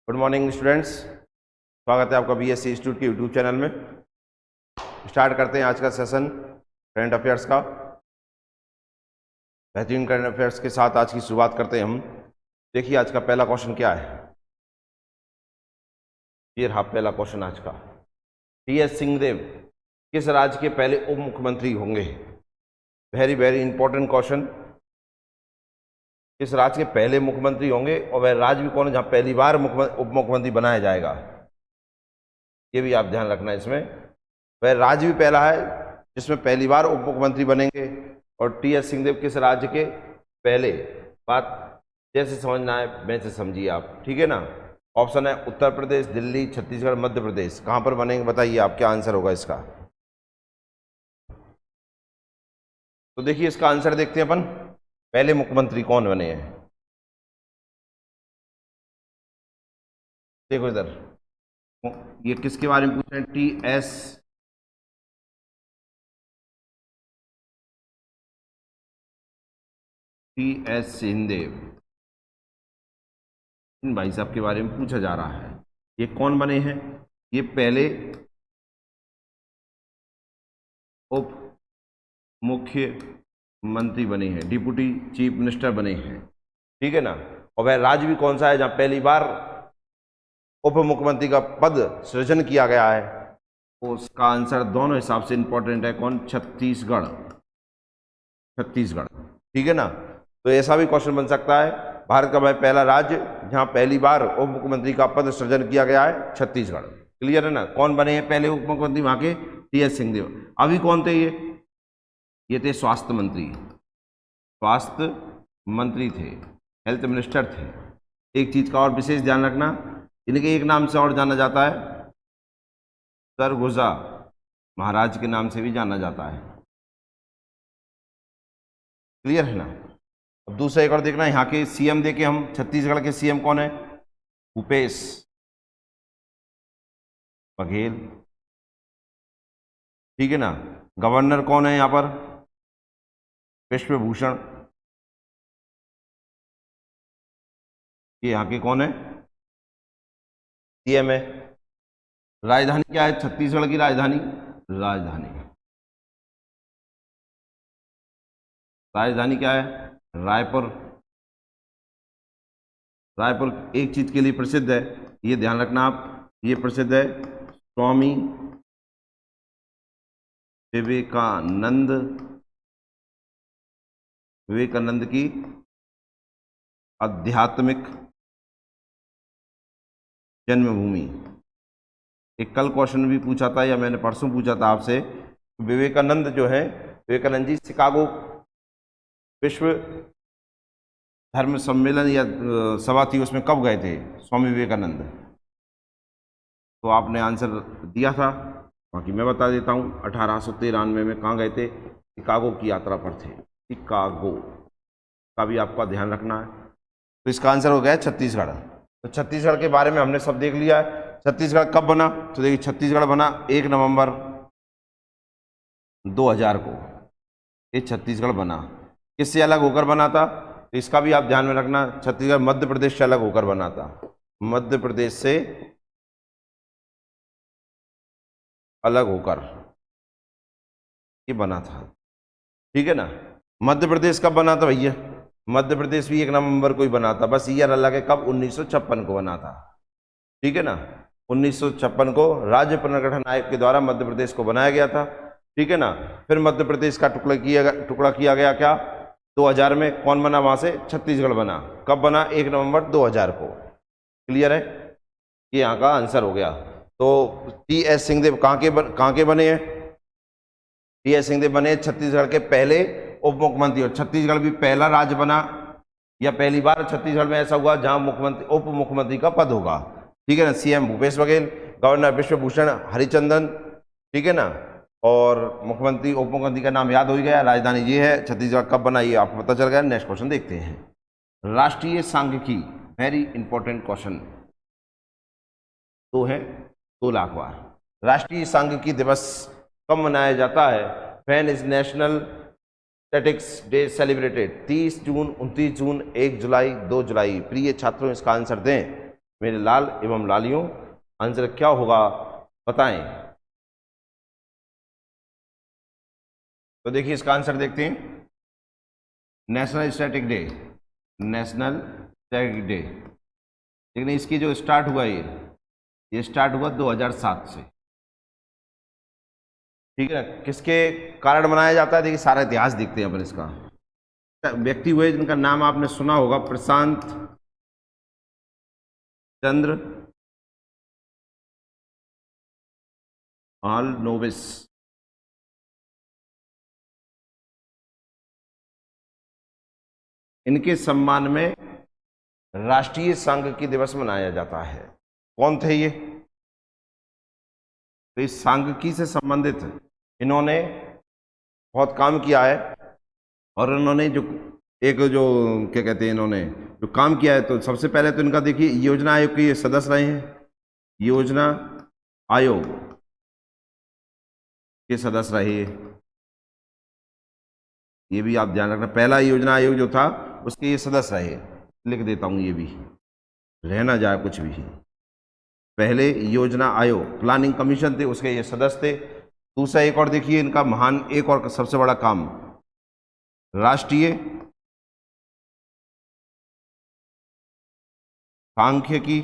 Good morning students, स्वागत है आपका बीएससी इंस्टीट्यूट के यूट्यूब चैनल में। स्टार्ट करते हैं आज का सेशन करंट अफेयर्स का। बेहतरीन करंट अफेयर्स के साथ आज की शुरुआत करते हैं हम। देखिए आज का पहला क्वेश्चन क्या है। ये रहा पहला क्वेश्चन आज का। टी.एस. सिंहदेव किस राज्य के पहले उप मुख्यमंत्री होंगे? Very very important question. किस राज्य के पहले मुख्यमंत्री होंगे और वह राज्य भी कौन है जहां पहली बार उप मुख्यमंत्री बनाया जाएगा? ये भी आप ध्यान रखना है इसमें। वह राज्य भी पहला है जिसमें पहली बार उप मुख्यमंत्री बनेंगे। और टी.एस. सिंहदेव किस राज्य के पहले? बात जैसे समझना है वैसे समझिए आप, ठीक है ना। ऑप्शन है उत्तर प्रदेश, दिल्ली, छत्तीसगढ़, मध्य प्रदेश। कहां पर बनेंगे बताइए आप, क्या आंसर होगा इसका? तो देखिए इसका आंसर देखते हैं अपन। पहले मुख्यमंत्री कौन बने हैं? देखो इधर, ये किसके बारे में पूछ रहे हैं? टी.एस. सिंहदेव, इन भाई साहब के बारे में पूछा जा रहा है। ये कौन बने हैं? ये पहले उप मुख्यमंत्री बने हैं, डिप्टी चीफ मिनिस्टर बने हैं, ठीक है ना। और वह राज्य भी कौन सा है जहां पहली बार उप मुख्यमंत्री का पद सृजन किया गया है? तो उसका आंसर दोनों हिसाब से इंपॉर्टेंट है। कौन? छत्तीसगढ़। छत्तीसगढ़, ठीक है ना। तो ऐसा भी क्वेश्चन बन सकता है, भारत का वह पहला राज्य जहां पहली बार उप मुख्यमंत्री का पद सृजन किया गया है, छत्तीसगढ़। क्लियर है ना। कौन बने हैं पहले उप मुख्यमंत्री वहां के? टी.एस. सिंहदेव। अभी कौन थे ये थे स्वास्थ्य मंत्री। स्वास्थ्य मंत्री थे, हेल्थ मिनिस्टर थे। एक चीज का और विशेष ध्यान रखना, इनके एक नाम से और जाना जाता है, सरगुजा महाराज के नाम से भी जाना जाता है। क्लियर है ना। अब दूसरा एक और देखना, यहाँ के सीएम देखे हम। छत्तीसगढ़ के सीएम कौन है? भूपेश बघेल, ठीक है ना। गवर्नर कौन है यहाँ पर? विश्वभूषण। ये यहाँ के कौन है? सीएम है। राजधानी क्या है छत्तीसगढ़ की? राजधानी राजधानी क्या है? रायपुर। रायपुर एक चीज के लिए प्रसिद्ध है, ये ध्यान रखना आप, ये प्रसिद्ध है स्वामी विवेकानंद की आध्यात्मिक जन्मभूमि। एक कल क्वेश्चन भी पूछा था, या मैंने परसों पूछा था आपसे, विवेकानंद जो है, विवेकानंद जी शिकागो विश्व धर्म सम्मेलन या सभा थी उसमें कब गए थे स्वामी विवेकानंद? तो आपने आंसर दिया था, बाकी मैं बता देता हूँ। 1893 में कहाँ गए थे? शिकागो की यात्रा पर थे। शिकागो का भी आपका ध्यान रखना है। तो इसका आंसर हो गया छत्तीसगढ़। तो छत्तीसगढ़ के बारे में हमने सब देख लिया है। छत्तीसगढ़ कब बना? तो देखिए छत्तीसगढ़ बना 1 नवंबर 2000 को। ये छत्तीसगढ़ बना किससे अलग होकर बना था? तो इसका भी आप ध्यान में रखना, छत्तीसगढ़ मध्य प्रदेश से अलग होकर बना था। मध्य प्रदेश से अलग होकर ये बना था, ठीक है ना। मध्य प्रदेश कब बना था भैया? मध्य प्रदेश भी 1 नवंबर को ही बना था, बस ईयर अलग है। कब? 1956 को बना था, ठीक है ना। 1956 को राज्य पुनर्गठन आयोग के द्वारा मध्य प्रदेश को बनाया गया था, ठीक है ना। फिर मध्य प्रदेश का टुकड़ा किया गया क्या? 2000 में। कौन बना वहां से? छत्तीसगढ़ बना। कब बना? 1 नवंबर 2000 को। क्लियर है, ये यहाँ का आंसर हो गया। तो टी.एस. सिंहदेव कहाँ के बने हैं? टी.एस. सिंहदेव बने छत्तीसगढ़ के पहले उप मुख्यमंत्री। और छत्तीसगढ़ भी पहला राज्य बना, या पहली बार छत्तीसगढ़ में ऐसा हुआ जहां उप मुख्यमंत्री का पद होगा, ठीक है ना। सीएम भूपेश बघेल, गवर्नर विश्वभूषण हरिचंदन, ठीक है ना। और मुख्यमंत्री उप मुख्यमंत्री का नाम याद हो ही गया, राजधानी ये है। छत्तीसगढ़ कब बना ये आपको पता चल गया। नेक्स्ट क्वेश्चन देखते हैं। राष्ट्रीय सांख्यिकी, वेरी इंपॉर्टेंट क्वेश्चन। तो है 2 लाख बार। राष्ट्रीय सांख्यिकी दिवस कब मनाया जाता है? When is national statistics day celebrated? 30 जून, 29 जून, 1 जुलाई, 2 जुलाई। प्रिय छात्रों इसका आंसर दें। मेरे लाल एवं लालियों, आंसर क्या होगा बताएं। तो देखिए इसका आंसर देखते हैं, national static day, national static day. लेकिन इसकी जो स्टार्ट हुआ ये स्टार्ट हुआ 2007 से, ठीक है ना। किसके कारण मनाया जाता है, देखिए सारा इतिहास देखते हैं अपन इसका। व्यक्ति हुए जिनका नाम आपने सुना होगा, प्रशांत चंद्र महालनोबिस। इनके सम्मान में राष्ट्रीय सांख्यिकी दिवस मनाया जाता है। कौन थे ये? तो इस सांख्यिकी से संबंधित इन्होंने बहुत काम किया है, और इन्होंने जो क्या कहते हैं, इन्होंने जो काम किया है, तो सबसे पहले तो इनका देखिए योजना आयोग के ये सदस्य रहे हैं, योजना आयोग के सदस्य रहे, ये भी आप ध्यान रखना। पहला योजना आयोग जो था उसके ये सदस्य रहे, लिख देता हूं, ये भी रहना जाए कुछ भी। पहले योजना आयोग प्लानिंग कमीशन थे, उसके ये सदस्य थे। दूसरा एक और देखिए इनका महान, एक और सबसे बड़ा काम, राष्ट्रीय सांख्यिकी,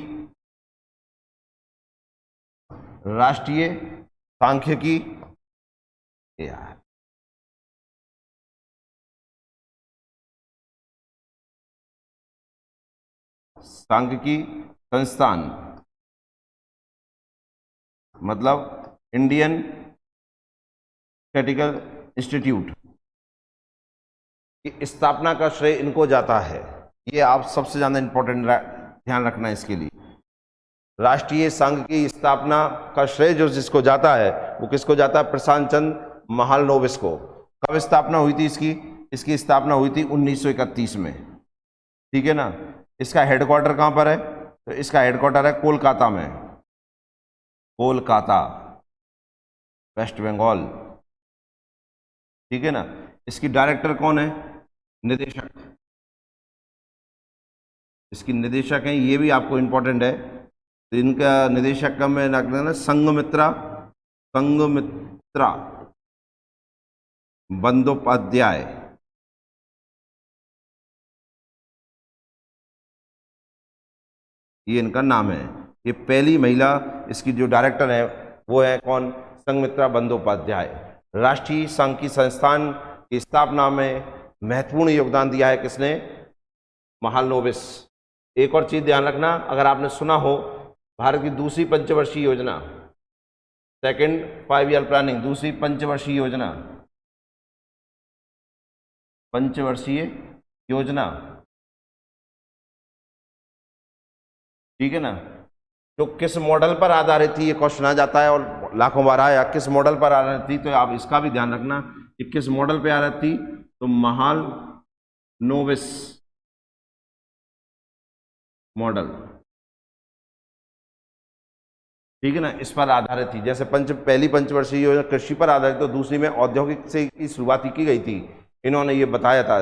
राष्ट्रीय सांख्यिकी सांख्यिकी संस्थान, मतलब इंडियन स्टैटिस्टिकल इंस्टीट्यूट की स्थापना का श्रेय इनको जाता है। ये आप सबसे ज्यादा इंपॉर्टेंट ध्यान रखना है इसके लिए। राष्ट्रीय सांख्यिकी स्थापना का श्रेय जो जिसको जाता है वो किसको जाता है? प्रशांत चंद्र महालनोबिस को। कब स्थापना हुई थी इसकी? इसकी स्थापना हुई थी 1931 में, ठीक है ना। इसका हेडक्वार्टर कहां पर है? तो इसका हेडक्वार्टर है कोलकाता में, कोलकाता, वेस्ट बंगाल, ठीक है ना। इसकी डायरेक्टर कौन है? निदेशक, इसकी निदेशक है, ये भी आपको इंपॉर्टेंट है। तो इनका निदेशक का मैं रख देना संघमित्रा, संघमित्रा बंदोपाध्याय, ये इनका नाम है। ये पहली महिला इसकी जो डायरेक्टर है वो है कौन? संघमित्रा बंदोपाध्याय। राष्ट्रीय सांख्यिकी संस्थान की स्थापना में महत्वपूर्ण योगदान दिया है किसने? महालनोबिस। एक और चीज ध्यान रखना, अगर आपने सुना हो भारत की दूसरी पंचवर्षीय योजना, सेकंड 5 ईयर प्लानिंग, दूसरी पंचवर्षीय योजना, पंचवर्षीय योजना, ठीक है ना, जो किस मॉडल पर आधारित थी, ये क्वेश्चन आ जाता है और लाखों बार आया, किस मॉडल पर आधारित थी। तो आप इसका भी ध्यान रखना कि किस मॉडल पर आधारित थी। तो महालनोबिस मॉडल, ठीक है ना, इस पर आधारित थी। जैसे पहली पंचवर्षीय योजना कृषि पर आधारित, तो दूसरी में औद्योगिक से की शुरुआत की गई थी, इन्होंने ये बताया था,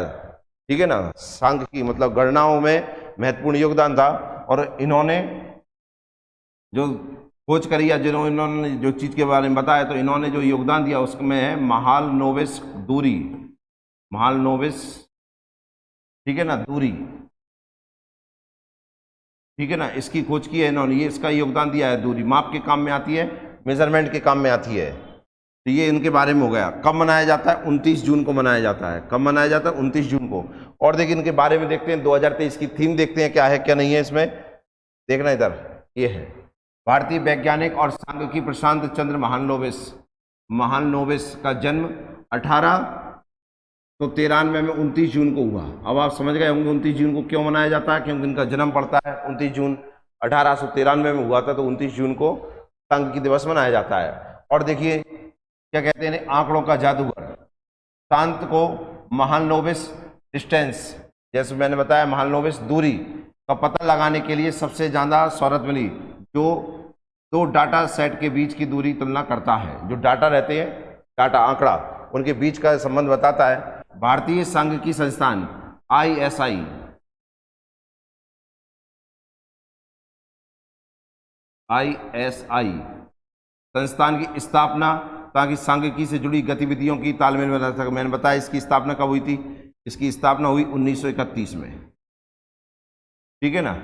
ठीक है ना। सांख्यिकी मतलब गणनाओं में महत्वपूर्ण योगदान था, और इन्होंने जो खोज करी या इन्होंने जो चीज के बारे में बताया, तो इन्होंने जो योगदान दिया उसमें है महालनोबिस दूरी, महालनोबिस, ठीक है ना, दूरी, ठीक है ना, इसकी खोज की है इन्होंने, ये इसका योगदान दिया है। दूरी माप के काम में आती है, मेजरमेंट के काम में आती है। तो ये इनके बारे में हो गया। कब मनाया जाता है? 29 जून को मनाया जाता है। कब मनाया जाता है? 29 जून को। और देखिए इनके बारे में देखते हैं, 2023 की थीम देखते हैं क्या है क्या नहीं है इसमें। देखना इधर, ये है भारतीय वैज्ञानिक और सांख्यिकी प्रशांत चंद्र महालनोबिस। महालनोबिस का जन्म 1893 में 29 जून को हुआ। अब आप समझ गए होंगे 29 जून को क्यों मनाया जाता है, क्योंकि इनका जन्म पड़ता है 29 जून 1893 में हुआ था, तो 29 जून को सांख्यिकी दिवस मनाया जाता है। और देखिए क्या कहते हैं, आंकड़ों का जादूगर, शांत को महालनोबिस डिस्टेंस, जैसे मैंने बताया महालनोबिस दूरी का पता लगाने के लिए सबसे ज्यादा शोहरत मिली, जो दो डाटा सेट के बीच की दूरी तुलना करता है। जो डाटा रहते हैं, डाटा आंकड़ा, उनके बीच का संबंध बताता है। भारतीय सांख्यिकी संस्थान ISI ISI संस्थान की स्थापना ताकि सांख्यिकी से जुड़ी गतिविधियों की तालमेल में रह सके। मैंने बताया इसकी स्थापना कब हुई थी, इसकी स्थापना हुई 1931 में, ठीक है ना।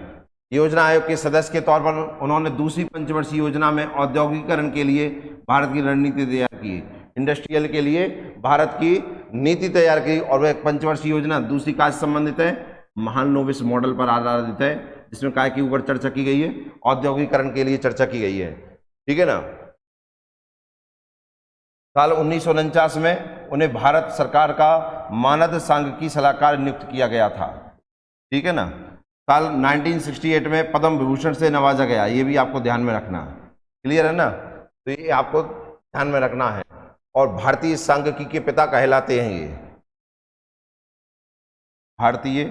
योजना आयोग के सदस्य के तौर पर उन्होंने दूसरी पंचवर्षीय योजना में औद्योगिकीकरण के लिए भारत की रणनीति तैयार की, इंडस्ट्रियल के लिए भारत की नीति तैयार की, और वह पंचवर्षीय योजना दूसरी कार्य से संबंधित है, महालनोबिस मॉडल पर आधारित है, जिसमें काय के ऊपर चर्चा की गई है, औद्योगिकीकरण के लिए चर्चा की गई है, ठीक है ना। साल 1949 में उन्हें भारत सरकार का मानद सांख्यिकी सलाहकार नियुक्त किया गया था, ठीक है ना। साल 1968 में पद्म विभूषण से नवाजा गया, ये भी आपको ध्यान में रखना है, क्लियर है ना, तो ये आपको ध्यान में रखना है। और भारतीय सांख्यिकी के पिता कहलाते हैं ये, भारतीय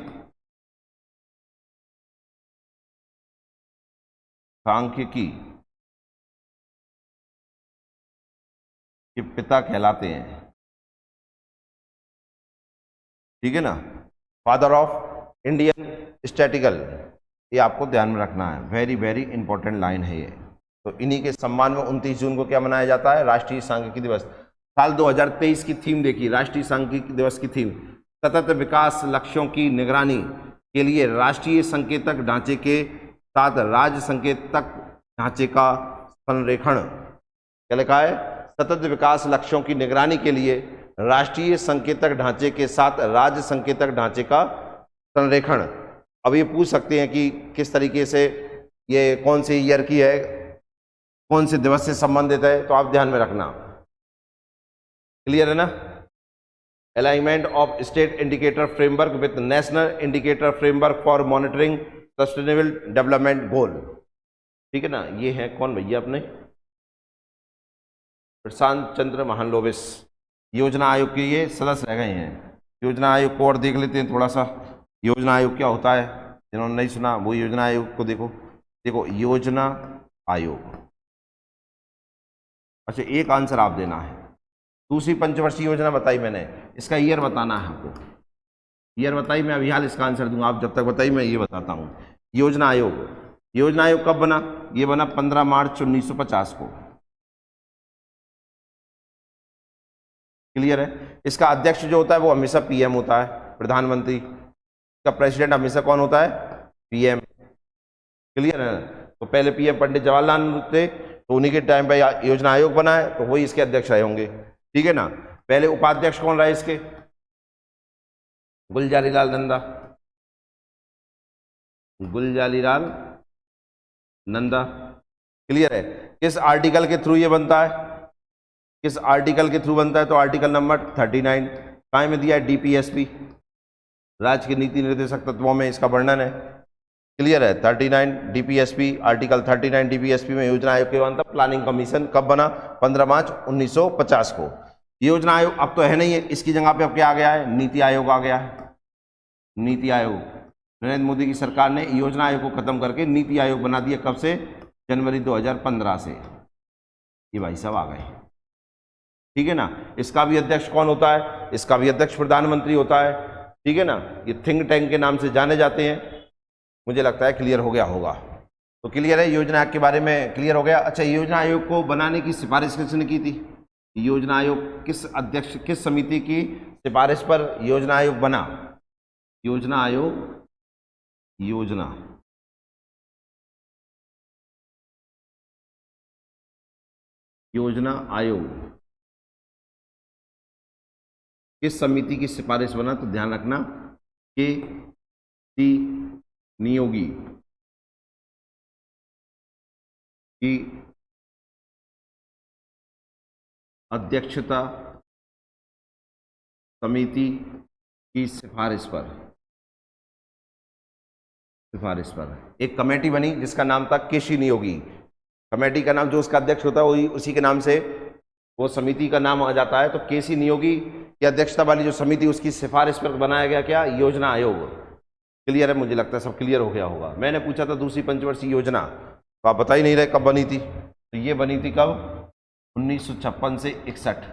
सांख्यिकी के पिता कहलाते हैं, ठीक है ना, फादर ऑफ इंडियन स्टैटिकल, ये आपको ध्यान में रखना है, वेरी वेरी इंपॉर्टेंट लाइन है ये। तो इन्हीं के सम्मान में 29 जून को क्या मनाया जाता है, राष्ट्रीय सांख्यिकी दिवस। साल 2023 की थीम देखिए, राष्ट्रीय सांख्यिकी दिवस की थीम, सतत विकास लक्ष्यों की निगरानी के लिए राष्ट्रीय संकेतक ढांचे के साथ राज्य संकेतक ढांचे का संरेखण। क्या लिखा है, सतत विकास लक्ष्यों की निगरानी के लिए राष्ट्रीय संकेतक ढांचे के साथ राज्य संकेतक ढांचे का संरेखण। अब ये पूछ सकते हैं कि किस तरीके से, ये कौन से ईयर की है, कौन से दिवस से संबंधित है, तो आप ध्यान में रखना, क्लियर है ना। Alignment of state indicator framework with national indicator framework for monitoring sustainable development goal, ठीक है ना। ये है कौन भैया, अपने प्रशांत चंद्र महालनोबिस योजना आयोग के ये सदस्य रह गए हैं। योजना आयोग को और देख लेते हैं थोड़ा सा, योजना आयोग क्या होता है, जिन्होंने नहीं सुना वो योजना आयोग को देखो। देखो योजना आयोग, अच्छा एक आंसर आप देना है, दूसरी पंचवर्षीय योजना बताई मैंने, इसका ईयर बताना है आपको, ईयर बताई, मैं अभी हाल इसका आंसर दूंगा, आप जब तक बताइए मैं ये बताता हूँ। योजना आयोग, योजना आयोग कब बना, ये बना 15 मार्च 1950 को, क्लियर है। इसका अध्यक्ष जो होता है वो हमेशा PM होता है, प्रधानमंत्री, इसका प्रेसिडेंट हमेशा कौन होता है, PM, क्लियर है। तो पहले PM पंडित जवाहरलाल नेहरू थे, तो उन्हीं के टाइम पे योजना आयोग बना है, तो वही इसके अध्यक्ष रहे होंगे, ठीक है ना। पहले उपाध्यक्ष कौन रहे इसके, गुलजारीलाल नंदा, गुलजारीलाल नंदा, क्लियर है। किस आर्टिकल के थ्रू ये बनता है, किस आर्टिकल के थ्रू बनता है, तो आर्टिकल नंबर 39, कहाँ में दिया है, DPSP, राज्य के नीति निर्देशक तत्वों में इसका वर्णन है, क्लियर है। 39 DPSP, आर्टिकल 39 DPSP में योजना आयोग के बनता। प्लानिंग कमीशन कब बना, 15 मार्च 1950 को। योजना आयोग अब तो है नहीं है, इसकी जगह पे अब क्या आ गया है, नीति आयोग आ गया है, नीति आयोग। नरेंद्र मोदी की सरकार ने योजना आयोग को खत्म करके नीति आयोग बना दिया, कब से, जनवरी 2015 से, ये भाई साहब आ गए, ठीक है ना। इसका भी अध्यक्ष कौन होता है, इसका भी अध्यक्ष प्रधानमंत्री होता है, ठीक है ना। ये थिंक टैंक के नाम से जाने जाते हैं, मुझे लगता है क्लियर हो गया होगा। तो क्लियर है, योजना आयोग के बारे में क्लियर हो गया। अच्छा, योजना आयोग को बनाने की सिफारिश किसने की थी, योजना आयोग किस अध्यक्ष, किस समिति की सिफारिश पर योजना आयोग बना, योजना आयोग, योजना योजना आयोग किस समिति की सिफारिश बना, तो ध्यान रखना के.सी. नियोगी की अध्यक्षता समिति की सिफारिश पर एक कमेटी बनी जिसका नाम था के.सी. नियोगी। कमेटी का नाम, जो उसका अध्यक्ष होता है वही, उसी के नाम से वो समिति का नाम आ जाता है। तो के.सी. नियोगी की अध्यक्षता वाली जो समिति, उसकी सिफारिश पर बनाया गया क्या, योजना आयोग। क्लियर है, मुझे लगता है सब क्लियर हो गया होगा। मैंने पूछा था दूसरी पंचवर्षीय योजना, तो आप बता ही नहीं रहे कब बनी थी, तो ये बनी थी कब, 1956 से 61,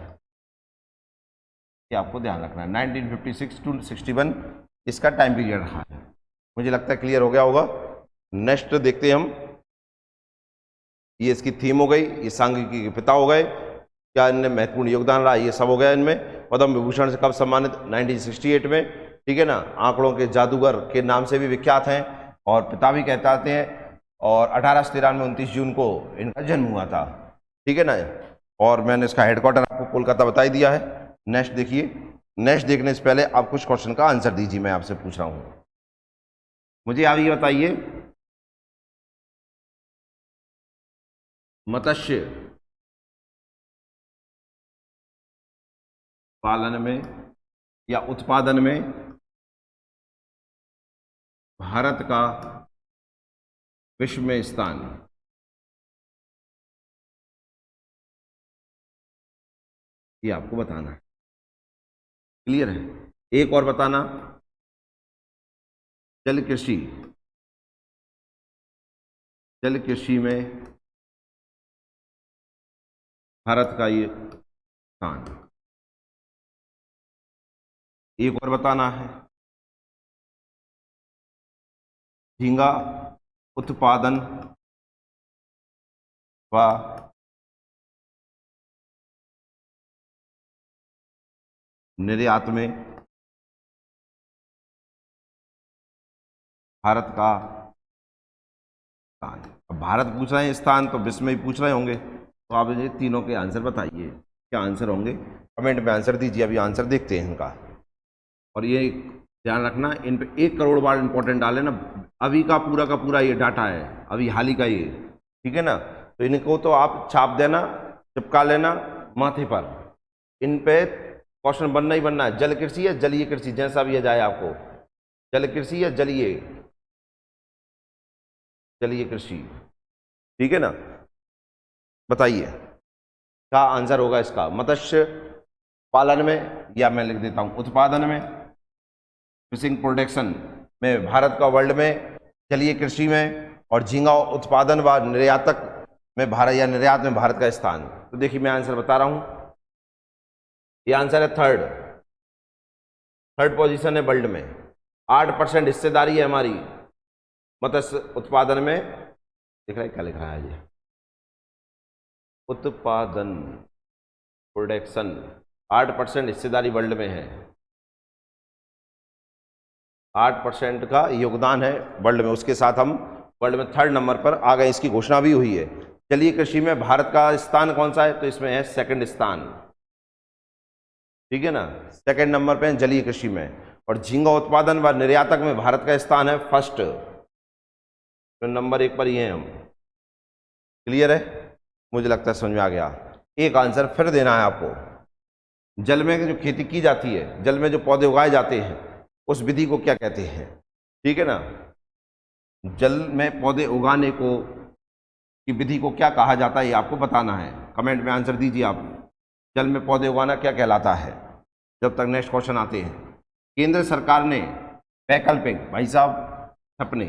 ये आपको ध्यान रखना है। 1956 to 61 इसका टाइम पीरियड रहा है। मुझे लगता है क्लियर हो गया होगा। नेक्स्ट देखते हैं हम, ये इसकी थीम हो गई, ये सांख्यिकी के पिता हो गए, क्या इनने महत्वपूर्ण योगदान रहा, ये सब हो गया इनमें। पद्म विभूषण से कब सम्मानित? 1968 में, ठीक है ना। आंकड़ों के जादूगर के नाम से भी विख्यात हैं और पिता भी कहते हैं। और 1893 में 29 जून को इनका जन्म हुआ था, ठीक है ना। और मैंने इसका हेडक्वार्टर आपको कोलकाता बता ही दिया है। नेक्स्ट देखिए, नेक्स्ट देखने से पहले आप कुछ क्वेश्चन का आंसर दीजिए, मैं आपसे पूछ रहा हूं। मुझे आप ये बताइए, मत्स्य पालन में या उत्पादन में भारत का विश्व में स्थान, ये आपको बताना है। क्लियर है? एक और बताना, जल कृषि, जल कृषि में भारत का ये स्थान। एक और बताना है, झींगा उत्पादन व निर्यात में भारत का स्थान। अब भारत पूछ रहे हैं स्थान, तो विश्व में ही पूछ रहे होंगे, तो आप ये तीनों के आंसर बताइए, क्या आंसर होंगे, कमेंट में आंसर दीजिए। अभी आंसर देखते हैं इनका। और ये ध्यान रखना, इन पे 1 करोड़ बार इंपॉर्टेंट डाले ना। अभी का पूरा ये डाटा है, अभी हाल ही का ये, ठीक है ना। तो इनको तो आप छाप देना, चिपका लेना माथे पर। इन पे क्वेश्चन बनना ही बनना है। जल कृषि या जलीय कृषि, जैसा भी जाए आपको, जल कृषि या जलीय कृषि, ठीक है ना। बताइए क्या आंसर होगा इसका। मत्स्य पालन में, या मैं लिख देता हूं उत्पादन में, फिशिंग प्रोडक्शन में भारत का वर्ल्ड में, जलीय कृषि में, और झींगा उत्पादन व निर्यातक में भारत या निर्यात में भारत का स्थान। तो देखिए मैं आंसर बता रहा हूं, ये आंसर है थर्ड पोजीशन है वर्ल्ड में। 8% हिस्सेदारी है हमारी मत्स्य उत्पादन में। देख रहे क्या लिख रहा है ये, उत्पादन प्रोडक्शन, 8% हिस्सेदारी वर्ल्ड में है। 8% का योगदान है वर्ल्ड में, उसके साथ हम वर्ल्ड में 3rd नंबर पर आ गए, इसकी घोषणा भी हुई है। जलीय कृषि में भारत का स्थान कौन सा है, तो इसमें है 2nd स्थान, ठीक है ना। 2nd नंबर पे जलीय कृषि में। और झींगा उत्पादन व निर्यातक में भारत का स्थान है 1st, तो नंबर 1 पर ही हैं हम। क्लियर है? मुझे लगता है समझ में आ गया। एक आंसर फिर देना है आपको। जल में जो खेती की जाती है, जल में जो पौधे उगाए जाते हैं, उस विधि को क्या कहते हैं, ठीक है ना। जल में पौधे उगाने को की विधि को क्या कहा जाता है, ये आपको बताना है। कमेंट में आंसर दीजिए आप, जल में पौधे उगाना क्या कहलाता है, जब तक नेक्स्ट क्वेश्चन आते हैं। केंद्र सरकार ने वैकल्पिक, भाई साहब सपने,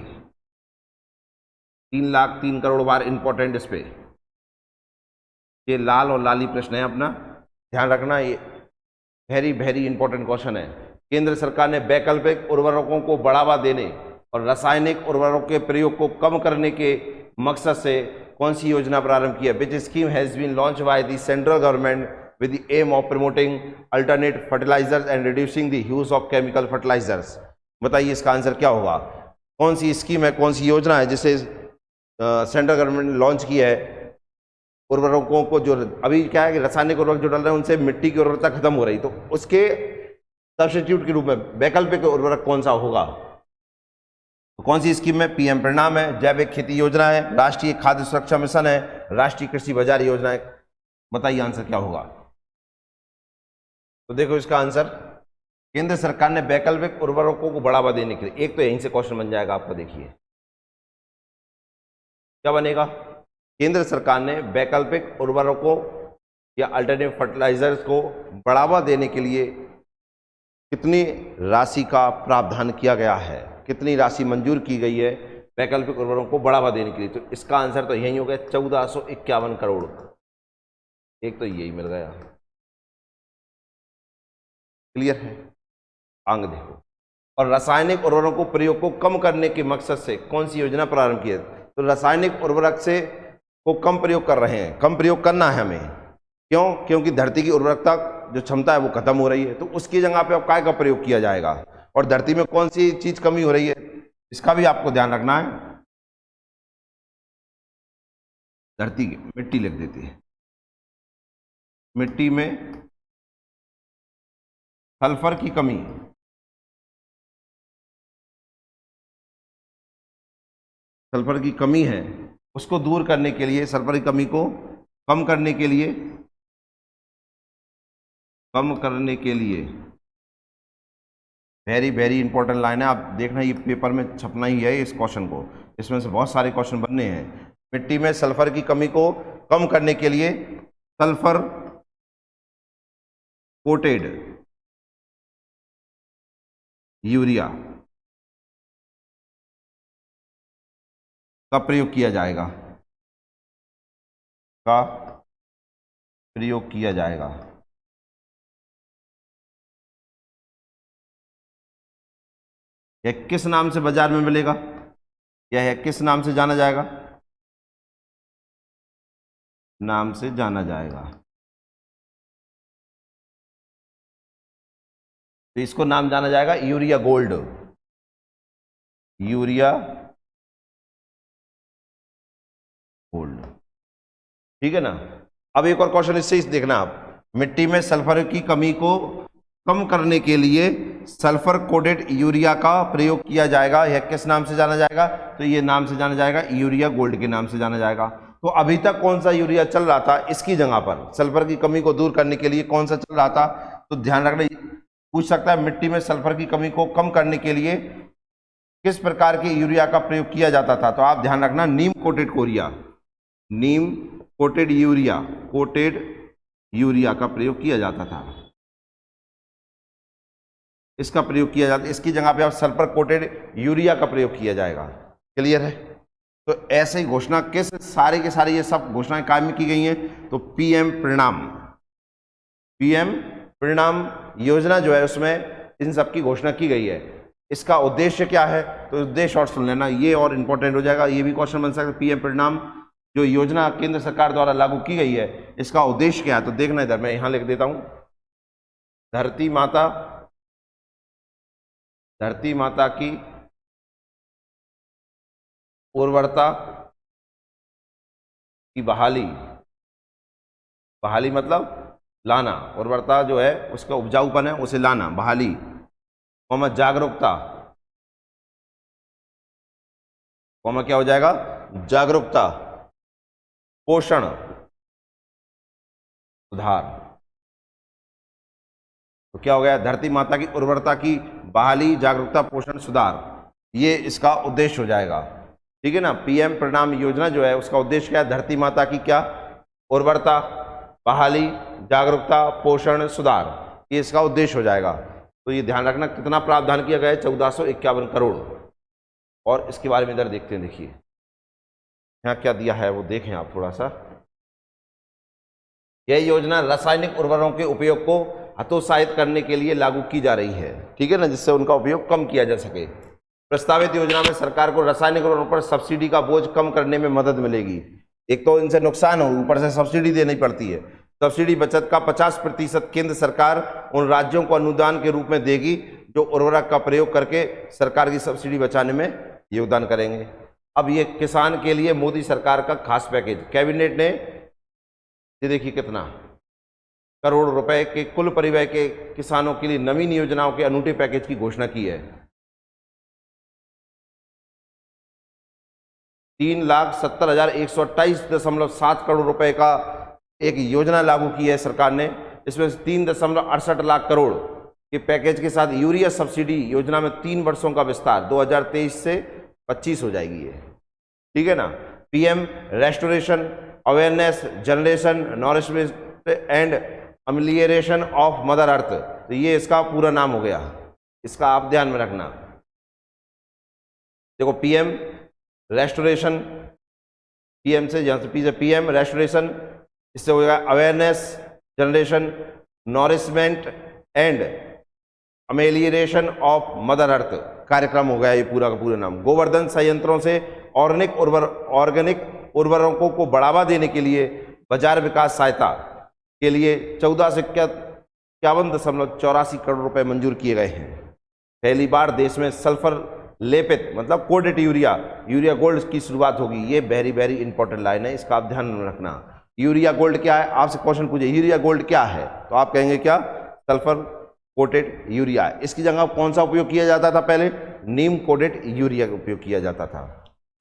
3 करोड़ बार इंपॉर्टेंट इस पे, ये लाल और लाली प्रश्न है अपना, ध्यान रखना, ये वेरी इंपॉर्टेंट क्वेश्चन है। केंद्र सरकार ने वैकल्पिक उर्वरकों को बढ़ावा देने और रासायनिक उर्वरकों के प्रयोग को कम करने के मकसद से कौन सी योजना प्रारंभ की है। Which scheme has been launched by the central government with the aim of promoting alternate fertilizers and reducing the use of chemical fertilizers। बताइए इसका आंसर क्या होगा। कौन सी स्कीम है, कौन सी योजना है जिसे सेंट्रल गवर्नमेंट ने लॉन्च की है। उर्वरकों को, जो अभी क्या है कि रासायनिक उर्वरक जो डल रहे हैं उनसे मिट्टी की उर्वरता खत्म हो रही, तो उसके सब्स्टिट्यूट के रूप में वैकल्पिक उर्वरक कौन सा होगा। तो कौन सी स्कीम में, पीएम परिणाम है, जैविक खेती योजना है, राष्ट्रीय खाद्य सुरक्षा मिशन है, राष्ट्रीय कृषि बाजार योजना है। बताइए आंसर क्या होगा। तो देखो इसका आंसर, केंद्र सरकार ने वैकल्पिक उर्वरकों को बढ़ावा देने के लिए, एक तो यहीं से क्वेश्चन बन जाएगा आपका, देखिए क्या बनेगा। केंद्र सरकार ने वैकल्पिक उर्वरकों या अल्टरनेटिव फर्टिलाइजर्स को बढ़ावा देने के लिए कितनी राशि का प्रावधान किया गया है, कितनी राशि मंजूर की गई है वैकल्पिक उर्वरकों को बढ़ावा देने के लिए। तो इसका आंसर तो यही हो गया, 1451 करोड़। एक तो यही मिल गया। क्लियर है? आगे देखो। और रासायनिक उर्वरकों को प्रयोग को कम करने के मकसद से कौन सी योजना प्रारंभ की है। तो रासायनिक उर्वरक से को कम प्रयोग कर रहे हैं, कम प्रयोग करना है हमें। क्यों? क्योंकि धरती की उर्वरकता जो क्षमता है वो खत्म हो रही है, तो उसकी जगह पे अब काय का प्रयोग किया जाएगा, और धरती में कौन सी चीज कमी हो रही है इसका भी आपको ध्यान रखना है। धरती की मिट्टी लिख देती है, मिट्टी में सल्फर की कमी, सल्फर की कमी है, उसको दूर करने के लिए, सल्फर की कमी को कम करने के लिए, कम करने के लिए, वेरी वेरी इंपॉर्टेंट लाइन है, आप देखना ये पेपर में छपना ही है इस क्वेश्चन को, इसमें से बहुत सारे क्वेश्चन बनने हैं। मिट्टी में सल्फर की कमी को कम करने के लिए सल्फर कोटेड यूरिया का प्रयोग किया जाएगा, का प्रयोग किया जाएगा। यह किस नाम से बाजार में मिलेगा, यह किस नाम से जाना जाएगा? नाम से जाना जाएगा। तो इसको नाम जाना जाएगा यूरिया गोल्ड, यूरिया गोल्ड, ठीक है ना। अब एक और क्वेश्चन इससे इस देखना आप, मिट्टी में सल्फर की कमी को कम करने के लिए सल्फर कोटेड यूरिया का प्रयोग किया जाएगा, यह किस नाम से जाना जाएगा? तो ये नाम से जाना जाएगा यूरिया गोल्ड के नाम से जाना जाएगा। तो अभी तक कौन सा यूरिया चल रहा था, इसकी जगह पर सल्फर की कमी को दूर करने के लिए कौन सा चल रहा था? तो ध्यान रखना, पूछ सकता है मिट्टी में सल्फर की कमी को कम करने के लिए किस प्रकार के यूरिया का प्रयोग किया जाता था? तो आप ध्यान रखना, नीम कोटेड कोरिया, नीम कोटेड यूरिया, कोटेड यूरिया का प्रयोग किया जाता था, इसका प्रयोग किया जाता है। इसकी जगह पे आप सल्फर कोटेड यूरिया का प्रयोग किया जाएगा। क्लियर है? तो ऐसे ही घोषणा किस सारे के सारे ये सब घोषणाएं कायम की गई हैं। तो पीएम परिणाम, पीएम परिणाम योजना जो है उसमें इन सब की घोषणा की गई है। इसका उद्देश्य क्या है? तो उद्देश्य और सुन लेना, ये और इंपॉर्टेंट हो जाएगा, ये भी क्वेश्चन बन सकता है। पीएम परिणाम जो योजना केंद्र सरकार द्वारा लागू की गई है, इसका उद्देश्य क्या है? तो देखना इधर मैं यहां लिख देता हूं, धरती माता, धरती माता की उर्वरता की बहाली, बहाली मतलब लाना, उर्वरता जो है उसका उपजाऊपन है उसे लाना, बहाली, कौमा जागरूकता, कौमा क्या हो जाएगा? जागरूकता, पोषण, सुधार। तो क्या हो गया? धरती माता की उर्वरता की बहाली, जागरूकता, पोषण, सुधार, ये इसका उद्देश्य हो जाएगा। ठीक है ना। पीएम परिणाम योजना जो है उसका उद्देश्य क्या है? धरती माता की क्या? उर्वरता, बहाली, जागरूकता, पोषण, सुधार, ये इसका उद्देश्य हो जाएगा। तो ये ध्यान रखना कितना प्रावधान किया गया है? 1451 करोड़। और इसके बारे में इधर देखते हैं, देखिए यहाँ क्या दिया है वो देखें आप थोड़ा सा। यह योजना रासायनिक उर्वरकों के उपयोग को हतोत्साहित करने के लिए लागू की जा रही है, ठीक है ना, जिससे उनका उपयोग कम किया जा सके। प्रस्तावित योजना में सरकार को रासायनिक उर्वरकों पर सब्सिडी का बोझ कम करने में मदद मिलेगी। एक तो इनसे नुकसान हो, ऊपर से सब्सिडी देनी पड़ती है। सब्सिडी बचत का 50% केंद्र सरकार उन राज्यों को अनुदान के रूप में देगी जो उर्वरक का प्रयोग करके सरकार की सब्सिडी बचाने में योगदान करेंगे। अब ये किसान के लिए मोदी सरकार का खास पैकेज, कैबिनेट ने ये देखिए कितना करोड़ रुपए के कुल परिव्यय के किसानों के लिए नवीन योजनाओं के अनूठे पैकेज की घोषणा की है। 3,70,128.7 करोड़ रुपए का एक योजना लागू की है सरकार ने। इसमें 3.68 लाख करोड़ के पैकेज के साथ यूरिया सब्सिडी योजना में 3 वर्षों का विस्तार 2023 से 25 हो जाएगी ये, ठीक है ना। PM restoration awareness generation nourishment and amelioration of mother earth, तो ये इसका पूरा नाम हो गया। इसका आप ध्यान में रखना। देखो पीएम रेस्टोरेशन, पीएम से जहां से पी से पीएम रेस्टोरेशन, इससे हो जाएगा awareness generation nourishment and amelioration of mother earth कार्यक्रम हो गया ये पूरा का पूरा नाम। गोवर्धन संयंत्रों से ऑर्गेनिक उर्वरकों को बढ़ावा देने के लिए बाजार विकास सहायता के लिए 1451.84 करोड़ रुपए मंजूर किए गए हैं। पहली बार देश में सल्फर लेपित मतलब कोडेड यूरिया गोल्ड की शुरुआत होगी। ये वेरी वेरी इंपॉर्टेंट लाइन है, इसका आप ध्यान में रखना। यूरिया गोल्ड क्या है, आपसे क्वेश्चन पूछे यूरिया गोल्ड क्या है, तो आप कहेंगे क्या, सल्फर कोटेड यूरिया। इसकी जगह कौन सा उपयोग किया जाता था पहले, नीम कोटेड यूरिया का उपयोग किया जाता था।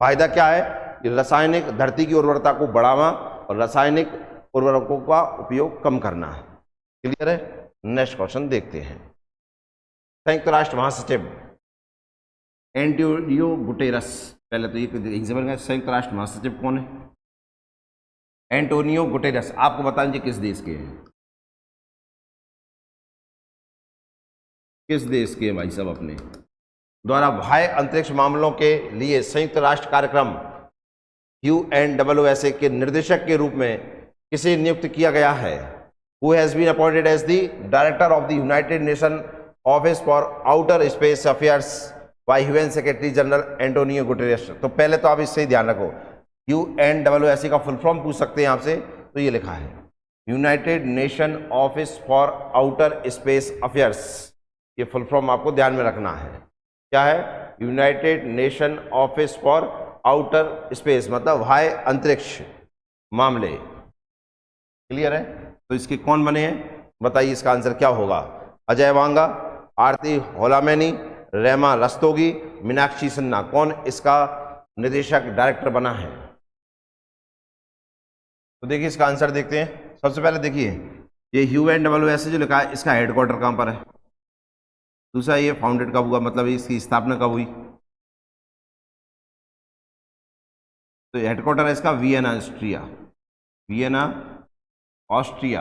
फायदा क्या है, रासायनिक धरती की उर्वरता को बढ़ावा और रासायनिक उर्वरकों का उपयोग कम करना। क्लियर है। नेक्स्ट क्वेश्चन देखते हैं। संयुक्त राष्ट्र महासचिव एंटोनियो गुटेरस, पहले तो ये एग्जाम्पल है, संयुक्त राष्ट्र महासचिव कौन है, एंटोनियो गुटेरस। आपको बता दीजिए किस देश के हैं, किस देश के भाई साहब अपने द्वारा बाह्य अंतरिक्ष मामलों के लिए संयुक्त राष्ट्र कार्यक्रम UNOOSA के निर्देशक के रूप में किसे नियुक्त किया गया है। Who has been appointed as the Director of the United Nations Office for Outer Space Affairs by UN Secretary General Antonio Guterres। तो पहले तो आप इससे ही ध्यान रखो, UNOOSA का फुल फॉर्म पूछ सकते हैं आपसे, तो ये लिखा है United nation office for outer space affairs. ये फुल फॉर्म आपको ध्यान में रखना है। क्या है, United nation office for outer space मतलब बाह्य अंतरिक्ष मामले। क्लियर है। तो इसके कौन बने हैं बताइए, इसका आंसर क्या होगा, अजय वांगा, आरती होलामैनी, रेमा रस्तोगी, मीनाक्षी सिन्हा। कौन इसका निदेशक डायरेक्टर बना है, तो देखिए इसका आंसर देखते हैं। सबसे पहले देखिए ये UNOOSA जो लिखा है, इसका हेडक्वार्टर कहां पर है। दूसरा ये फाउंडेड कब हुआ, मतलब इसकी स्थापना कब हुई, तो हेडक्वार्टर है इसका वियना ऑस्ट्रिया, वियना ऑस्ट्रिया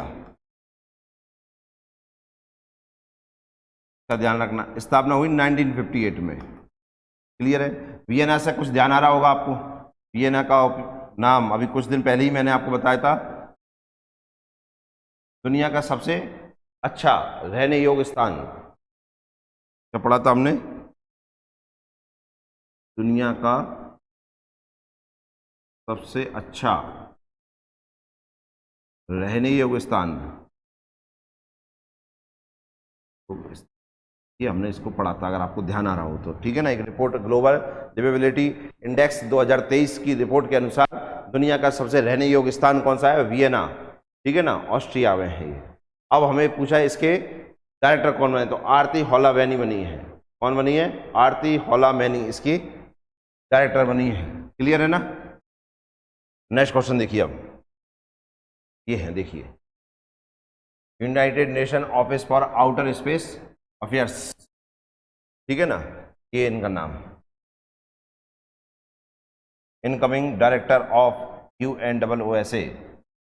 का ध्यान रखना। स्थापना हुई 1958 में। क्लियर है। वियना से कुछ ध्यान आ रहा होगा आपको, वियना का नाम अभी कुछ दिन पहले ही मैंने आपको बताया था, दुनिया का सबसे अच्छा रहने योग्य स्थान। क्या पढ़ा था हमने, दुनिया का सबसे अच्छा रहने योग्य स्थान, तो ये हमने इसको पढ़ा था, अगर आपको ध्यान आ रहा हो तो। ठीक है ना। एक रिपोर्ट ग्लोबल लिवेबिलिटी इंडेक्स 2023 की रिपोर्ट के अनुसार दुनिया का सबसे रहने योग्य स्थान कौन सा है, वियना। ठीक है ना, ऑस्ट्रिया में है ये। अब हमें पूछा है इसके डायरेक्टर कौन बने, तो आरती होलामैनी बनी है। कौन बनी है, आरती होलामैनी इसकी डायरेक्टर बनी है। क्लियर है ना। नेक्स्ट क्वेश्चन देखिए, अब ये है, देखिए United nation office for outer space affairs. ठीक है ना, ये इनका नाम, इनकमिंग डायरेक्टर ऑफ UNOOSA।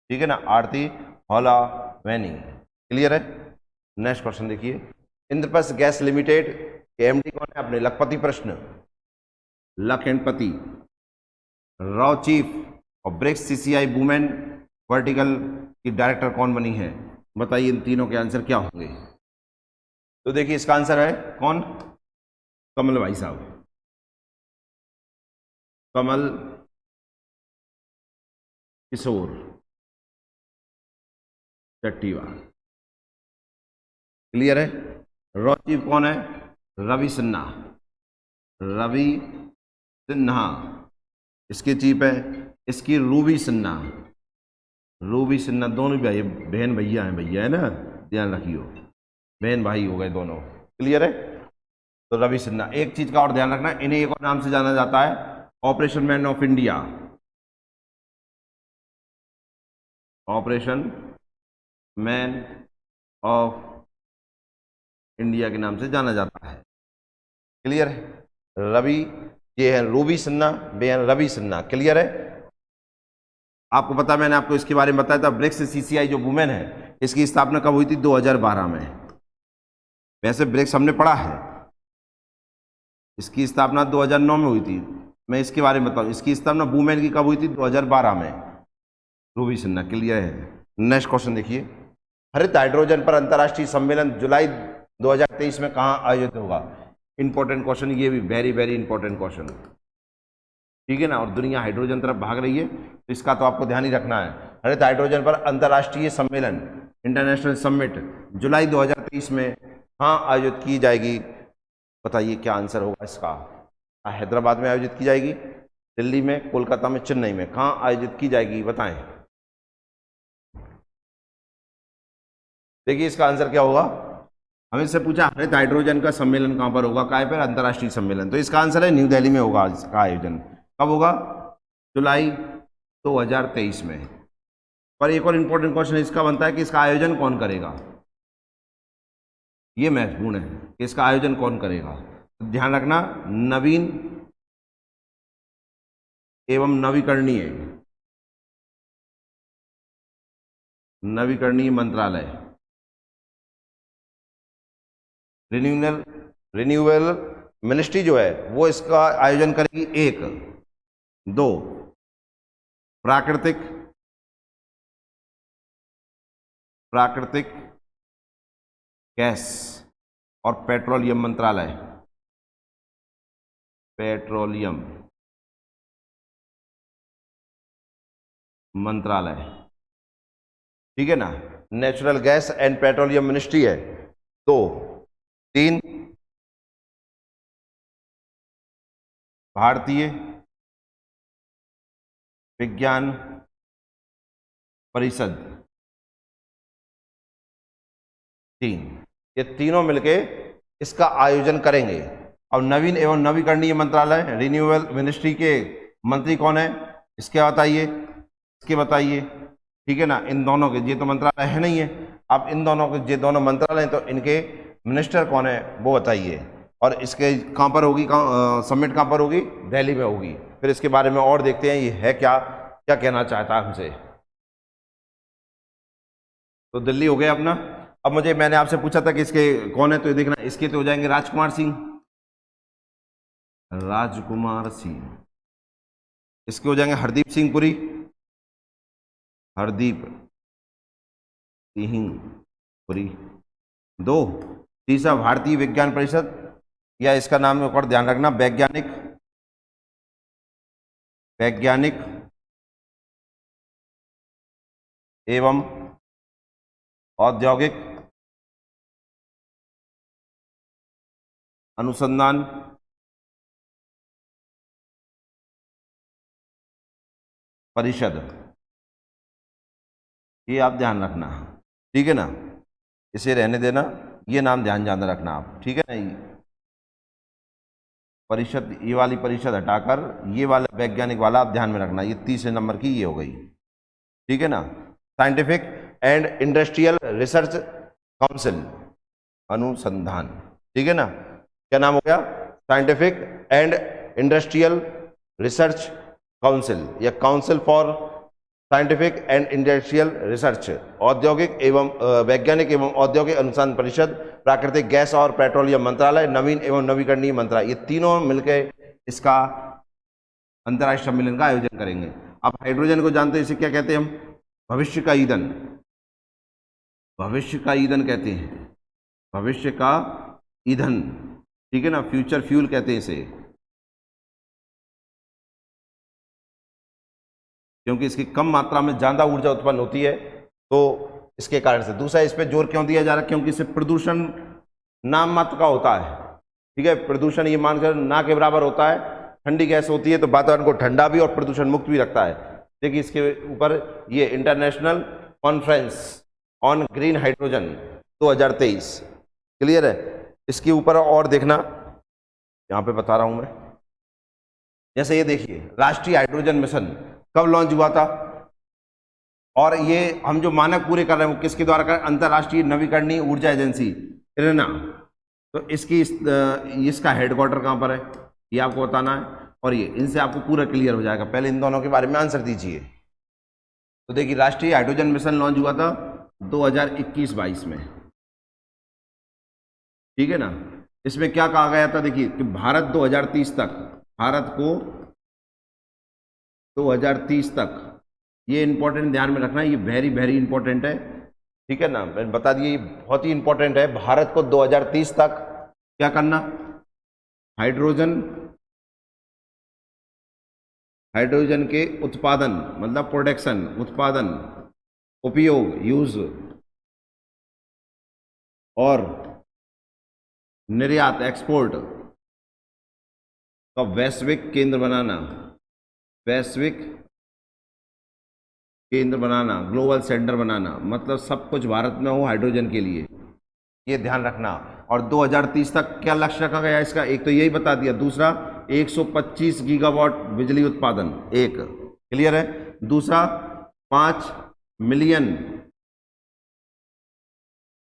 ठीक है ना, आरती होलामैनी। क्लियर है। नेक्स्ट क्वेश्चन देखिए, इंद्रप्रस्थ गैस लिमिटेड के MD कौन है, अपने लखपति प्रश्न, लखनपति रॉ चीफ और ब्रिक्स CCI वुमेन वर्टिकल की डायरेक्टर कौन बनी है, बताइए इन तीनों के आंसर क्या होंगे। तो देखिए इसका आंसर है कौन, कमल भाई साहब, कमल किशोर चट्टीवाल। क्लियर है। रॉ चीफ कौन है, रवि सिन्हा, रवि सिन्हा इसके चीफ है। इसकी रूबी सिन्हा, रूबी सिन्हा, दोनों भाई बहन भैया हैं, भैया है ना, ध्यान रखियो, बहन भाई हो गए दोनों। क्लियर है। तो रवि सिन्हा। एक चीज का और ध्यान रखना, इन्हें एक और नाम से जाना जाता है, operation man of India, operation man of India के नाम से जाना जाता है। क्लियर है। रवि, ये है रूबी सिन्हा, बेहन रवि सिन्हा। क्लियर है। आपको पता, मैंने आपको इसके बारे में बताया था, ब्रिक्स CCI जो वुमेन है, इसकी स्थापना कब हुई थी, 2012 में। वैसे ब्रिक्स हमने पढ़ा है, इसकी स्थापना 2009 में हुई थी। मैं इसके बारे में बताऊं, इसकी स्थापना वुमेन की कब हुई थी, 2012 में, रूबी सिन्हा। क्लियर है। नेक्स्ट क्वेश्चन देखिए, हरित हाइड्रोजन पर अंतर्राष्ट्रीय सम्मेलन जुलाई 2023 में कहां आयोजित होगा। इंपॉर्टेंट क्वेश्चन, ये भी वेरी वेरी इंपॉर्टेंट क्वेश्चन। ठीक है ना, और दुनिया हाइड्रोजन तरफ भाग रही है, तो इसका तो आपको ध्यान ही रखना है। हरित हाइड्रोजन पर अंतर्राष्ट्रीय सम्मेलन, इंटरनेशनल समिट, जुलाई 2023 में कहाँ आयोजित की जाएगी? बताइए क्या आंसर होगा इसका? हैदराबाद में आयोजित की जाएगी, दिल्ली में, कोलकाता में, चेन्नई में, कहाँ आयोजित की जाएगी बताएं। देखिए इसका आंसर क्या होगा, हमें से पूछा हरित हाइड्रोजन का सम्मेलन कहाँ पर होगा, काय पर? अंतर्राष्ट्रीय सम्मेलन, तो इसका आंसर है न्यू दिल्ली में होगा। इसका आयोजन कब होगा? जुलाई 2023 में। पर एक और इंपॉर्टेंट क्वेश्चन इसका बनता है कि इसका आयोजन कौन करेगा, ये महत्वपूर्ण है कि इसका आयोजन कौन करेगा। तो ध्यान रखना, नवीन एवं नवीकरणीय मंत्रालय, रिन्यूएबल मिनिस्ट्री जो है वो इसका आयोजन करेगी। 1, 2 प्राकृतिक गैस और पेट्रोलियम मंत्रालय, ठीक है ना, natural gas and petroleum ministry है। 2, 3 भारतीय विज्ञान परिषद, 3, ये तीनों मिलके इसका आयोजन करेंगे। अब नवीन एवं नवीकरणीय मंत्रालय, रिन्यूएबल मिनिस्ट्री के मंत्री कौन है, इसके बताइए, ठीक है ना। इन दोनों के, ये तो मंत्रालय है नहीं है, अब इन दोनों के, ये दोनों मंत्रालय तो इनके मिनिस्टर कौन है वो बताइए। और इसके कहाँ पर होगी, समिट कहाँ पर होगी? दिल्ली में होगी। फिर इसके बारे में और देखते हैं ये है क्या कहना चाहता है हमसे। तो दिल्ली हो गया अपना। अब मैंने आपसे पूछा था कि इसके कौन है, तो ये देखना, इसके तो हो जाएंगे राजकुमार सिंह, इसके हो जाएंगे हरदीप सिंह पुरी। 2, तीसरा भारतीय विज्ञान परिषद, या इसका नाम एक और ध्यान रखना, वैज्ञानिक एवं औद्योगिक अनुसंधान परिषद, ये आप ध्यान रखना, ठीक है ना, इसे रहने देना, ये नाम ध्यान रखना आप, ठीक है ना। परिषद, ये वाली परिषद हटाकर ये वाला वैज्ञानिक वाला आप ध्यान में रखना, ये तीसरे नंबर की ये हो गई, ठीक है ना। Scientific and industrial research council, अनुसंधान, ठीक है ना, क्या नाम हो गया? Scientific and industrial research council, या council for scientific and industrial research, औद्योगिक एवं वैज्ञानिक एवं औद्योगिक अनुसंधान परिषद, प्राकृतिक गैस और पेट्रोलियम मंत्रालय, नवीन एवं नवीकरणीय मंत्रालय, ये तीनों मिलकर इसका अंतर्राष्ट्रीय सम्मेलन का आयोजन करेंगे। अब हाइड्रोजन को जानते हैं, इसे क्या कहते हैं हम? भविष्य का ईंधन कहते हैं, भविष्य का ईंधन, ठीक है ना, फ्यूचर फ्यूल कहते हैं इसे, क्योंकि इसकी कम मात्रा में ज्यादा ऊर्जा उत्पन्न होती है, तो इसके कारण से। दूसरा, इस पे जोर क्यों दिया जा रहा है? क्योंकि इससे प्रदूषण नाम मात्र का होता है, ठीक है, प्रदूषण ये मानकर ना के बराबर होता है। ठंडी गैस होती है तो वातावरण को ठंडा भी और प्रदूषण मुक्त भी रखता है। देखिए इसके ऊपर ये international conference on green hydrogen 2023, clear है। इसके ऊपर और देखना, यहाँ पे बता रहा हूं मैं, जैसे ये देखिए, राष्ट्रीय हाइड्रोजन मिशन कब लॉन्च हुआ था, और ये हम जो मानक पूरे कर रहे हैं वो किसके द्वारा कर? अंतर्राष्ट्रीय नवीकरणीय ऊर्जा एजेंसी, इरना। तो इसका हेडक्वार्टर कहाँ पर है ये आपको बताना है, और ये इनसे आपको पूरा क्लियर हो जाएगा। पहले इन दोनों के बारे में आंसर दीजिए। तो देखिए, राष्ट्रीय हाइड्रोजन मिशन लॉन्च हुआ था 2021-22 में, ठीक है ना। इसमें क्या कहा गया था? देखिए कि भारत 2030 तक, ये इंपॉर्टेंट ध्यान में रखना, ये वेरी वेरी इंपॉर्टेंट है, ठीक है ना, मैंने बता दिया, ये बहुत ही इंपॉर्टेंट है। भारत को 2030 तक क्या करना? हाइड्रोजन हाइड्रोजन के उत्पादन मतलब प्रोडक्शन, उत्पादन, उपयोग, यूज, और निर्यात, एक्सपोर्ट का वैश्विक केंद्र बनाना, वैश्विक केंद्र बनाना, ग्लोबल सेंटर बनाना, मतलब सब कुछ भारत में हो हाइड्रोजन के लिए, ये ध्यान रखना। और 2030 तक क्या लक्ष्य रखा गया इसका, एक तो यही बता दिया, दूसरा 125 गीगावाट बिजली उत्पादन, एक क्लियर है, दूसरा 5 मिलियन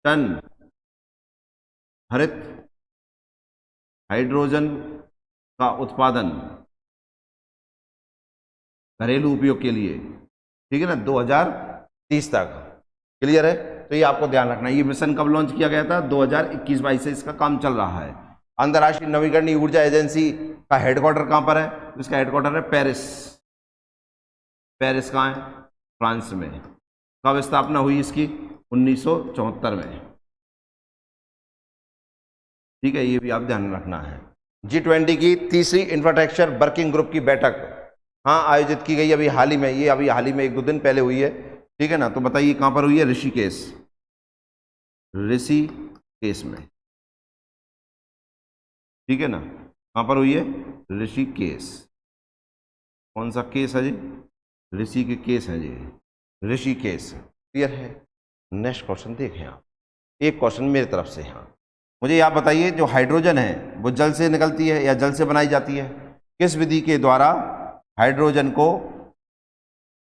टन हरित हाइड्रोजन का उत्पादन घरेलू उपयोग के लिए, ठीक है ना, 2030 तक, क्लियर है। तो ये आपको ध्यान रखना। ये मिशन कब लॉन्च किया गया था, 2021-22 से इसका काम चल रहा है। अंतर्राष्ट्रीय नवीकरणीय ऊर्जा एजेंसी का हेडक्वार्टर कहां पर है, इसका हेडक्वार्टर है पेरिस। पेरिस कहां है, फ्रांस में। कब स्थापना हुई इसकी, 1974 में, ठीक है, ये भी आप ध्यान रखना है। G20 की तीसरी इंफ्रास्ट्रक्चर वर्किंग ग्रुप की बैठक हाँ आयोजित की गई अभी हाल ही में, ये अभी हाल ही में 1-2 दिन पहले हुई है, ठीक है ना। तो बताइए कहां पर हुई है, ऋषिकेश, ऋषिकेश में, ठीक है ना, कहां पर हुई है, ऋषिकेश। कौन सा केस है जी, ऋषि के केस है जी, ऋषिकेश, क्लियर है। नेक्स्ट क्वेश्चन देखें आप, एक क्वेश्चन मेरी तरफ से। हाँ मुझे आप बताइए, जो हाइड्रोजन है वो जल से निकलती है या जल से बनाई जाती है, किस विधि के द्वारा हाइड्रोजन को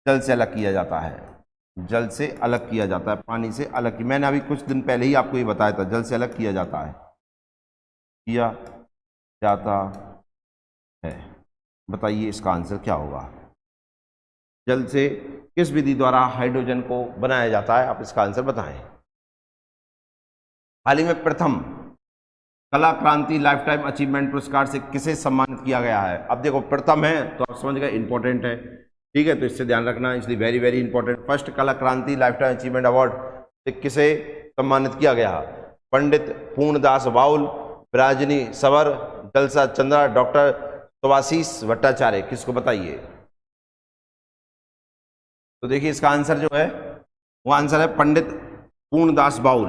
जल से अलग किया जाता है, जल से अलग किया जाता है, पानी से अलग की, मैंने अभी कुछ दिन पहले ही आपको ये बताया था, जल से अलग किया जाता है, किया जाता है। बताइए इसका आंसर क्या होगा, जल से किस विधि द्वारा हाइड्रोजन को बनाया जाता है, आप इसका आंसर बताएं। हाल ही में प्रथम कला क्रांति लाइफ टाइम अचीवमेंट पुरस्कार से किसे सम्मानित किया गया है। अब देखो प्रथम है तो आप समझ गए इंपॉर्टेंट है, ठीक है, तो इससे ध्यान रखना, इसलिए वेरी वेरी इंपॉर्टेंट। फर्स्ट कला क्रांति लाइफ टाइम अचीवमेंट अवार्ड से किसे सम्मानित किया गया, पंडित पूर्णदास बाउल, विराजनी सवर, जलसा चंद्रा, डॉक्टर सुभाषीष भट्टाचार्य, किसको बताइए। तो देखिए इसका आंसर जो है वो आंसर है पंडित पूर्णदास बाउल।